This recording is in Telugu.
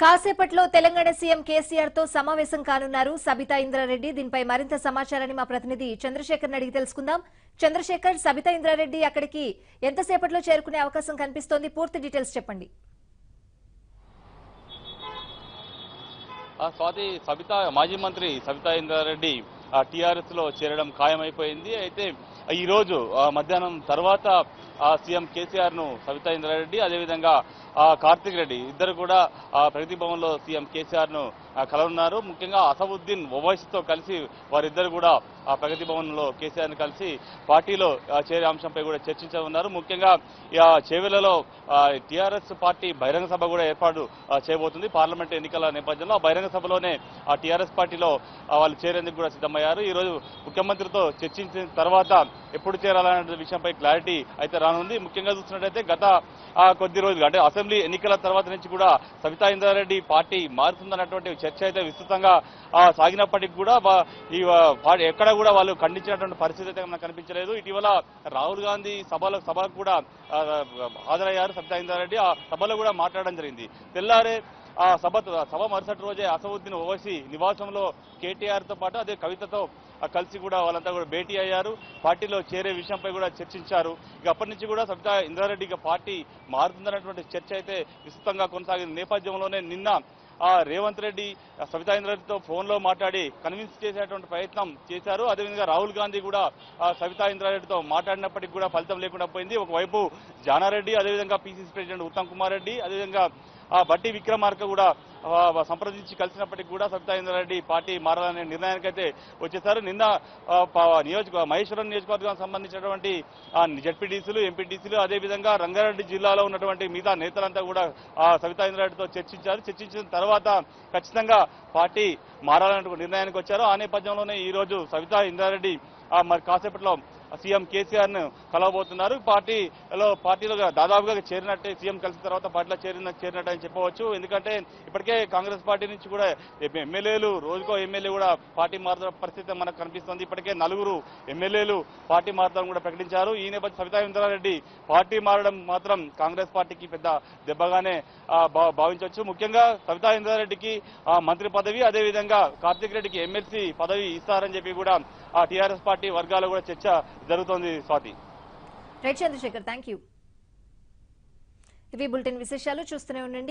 కాసేపట్లో తెలంగాణ సీఎం కేసీఆర్ తో సమావేశం కానున్నారు సబితా ఇంద్రారెడ్డి. దీనిపై మరింత సమాచారాన్ని మా ప్రతినిధి చంద్రశేఖర్ అడిగి తెలుసుకుందాం. చంద్రశేఖర్, సబితా ఇంద్రారెడ్డి అక్కడికి ఎంతసేపట్లో చేరుకునే అవకాశం కనిపిస్తోంది? పూర్తి డీటెయిల్స్ చెప్పండి. స్వాతి, మాజీ మంత్రి సబితా ఇంద్రారెడ్డి టీఆర్ఎస్ లో చేరడం ఖాయమైపోయింది. అయితే ఈ రోజు మధ్యాహ్నం తర్వాత సీఎం కేసీఆర్ ను సబితా ఇంద్రారెడ్డి అదేవిధంగా కార్తిక్ రెడ్డి ఇద్దరు కూడా ప్రగతి భవన్ లో సీఎం కేసీఆర్ ను కలవనున్నారు. ముఖ్యంగా అసదుద్దీన్ ఓవైసీతో కలిసి వారిద్దరు కూడా ప్రగతి భవన్ లో కేసీఆర్ ను కలిసి పార్టీలో చేరే అంశంపై కూడా చర్చించనున్నారు. ముఖ్యంగా చేవెళ్లలో టీఆర్ఎస్ పార్టీ బహిరంగ సభ కూడా ఏర్పాటు చేయబోతుంది. పార్లమెంట్ ఎన్నికల నేపథ్యంలో ఆ బహిరంగ సభలోనే ఆ టీఆర్ఎస్ పార్టీలో వాళ్ళు చేరేందుకు కూడా సిద్ధమయ్యారు. ఈ రోజు ముఖ్యమంత్రితో చర్చించిన తర్వాత ఎప్పుడు చేరాలనే విషయంపై క్లారిటీ అయితే రానుంది. ముఖ్యంగా చూసినట్టయితే గత కొద్ది రోజులు అంటే అసెంబ్లీ ఎన్నికల తర్వాత నుంచి కూడా సబితా ఇంద్రారెడ్డి పార్టీ మారుతుందన్నటువంటి చర్చ అయితే విస్తృతంగా సాగినప్పటికీ కూడా ఎక్కడ కూడా వాళ్ళు ఖండించినటువంటి పరిస్థితి అయితే మనకు కనిపించలేదు. ఇటీవల రాహుల్ గాంధీ సభకు కూడా హాజరయ్యారు సబితా ఇంద్రారెడ్డి. ఆ సభలో కూడా మాట్లాడడం జరిగింది. తెల్లారే ఆ సభ మరుసటి రోజే అసదుద్దీన్ ఓవైసీ నివాసంలో కేటీఆర్ తో పాటు అదే కవితతో కలిసి కూడా వాళ్ళంతా కూడా భేటీ అయ్యారు. పార్టీలో చేరే విషయంపై కూడా చర్చించారు. ఇక అప్పటి నుంచి కూడా సబితా ఇంద్రారెడ్డి పార్టీ మారుతుందన్నటువంటి చర్చ అయితే విస్తృతంగా కొనసాగిన నేపథ్యంలోనే నిన్న రేవంత్ రెడ్డి సబితా ఇంద్రారెడ్డితో ఫోన్లో మాట్లాడి కన్విన్స్ చేసేటువంటి ప్రయత్నం చేశారు. అదేవిధంగా రాహుల్ గాంధీ కూడా సబితా ఇంద్రారెడ్డితో మాట్లాడినప్పటికీ కూడా ఫలితం లేకుండా పోయింది. ఒకవైపు జానారెడ్డి, అదేవిధంగా పిసిసి ప్రెసిడెంట్ ఉత్తమ్ కుమార్ రెడ్డి, అదేవిధంగా బట్టి విక్రమార్క కూడా సంప్రదించి కలిసినప్పటికీ కూడా సబితా ఇంద్రారెడ్డి పార్టీ మారాలనే నిర్ణయానికైతే వచ్చేసారు. నిన్న మహేశ్వరం నియోజకవర్గానికి సంబంధించినటువంటి జడ్పీటీసీలు, ఎంపీటీసీలు, అదేవిధంగా రంగారెడ్డి జిల్లాలో ఉన్నటువంటి మిగతా నేతలంతా కూడా సబితా ఇంద్రారెడ్డితో చర్చించారు. చర్చించిన తర్వాత ఖచ్చితంగా పార్టీ మారాలనే నిర్ణయానికి వచ్చారు. ఆ నేపథ్యంలోనే ఈ రోజు సబితా ఇంద్రారెడ్డి మరి కాసేపట్లో సీఎం కేసీఆర్ ను కలవబోతున్నారు. పార్టీలో దాదాపుగా చేరినట్టే, సీఎం కలిసిన తర్వాత పార్టీలో చేరినట్టు అని చెప్పవచ్చు. ఎందుకంటే ఇప్పటికే కాంగ్రెస్ పార్టీ నుంచి కూడా ఎమ్మెల్యేలు, రోజుకో ఎమ్మెల్యే కూడా పార్టీ మారుతున్న పరిస్థితి మనకు కనిపిస్తుంది. ఇప్పటికే 4 ఎమ్మెల్యేలు పార్టీ మారుతారని కూడా ప్రకటించారు. ఈ నేపథ్యం సబితా ఇంద్రారెడ్డి పార్టీ మారడం మాత్రం కాంగ్రెస్ పార్టీకి పెద్ద దెబ్బగానే భావించవచ్చు. ముఖ్యంగా సబితా ఇంద్రారెడ్డికి మంత్రి పదవి, అదేవిధంగా కార్తిక్ రెడ్డికి ఎమ్మెల్సీ పదవి ఇస్తారని చెప్పి కూడా టీఆర్ఎస్ పార్టీ వర్గాల్లో కూడా చర్చ జరుగుతోంది. Swathi. Right Chandrasekhar, thank you. ఇవి బులెటిన్ విశేషాలు. చూస్తూనే ఉండండి.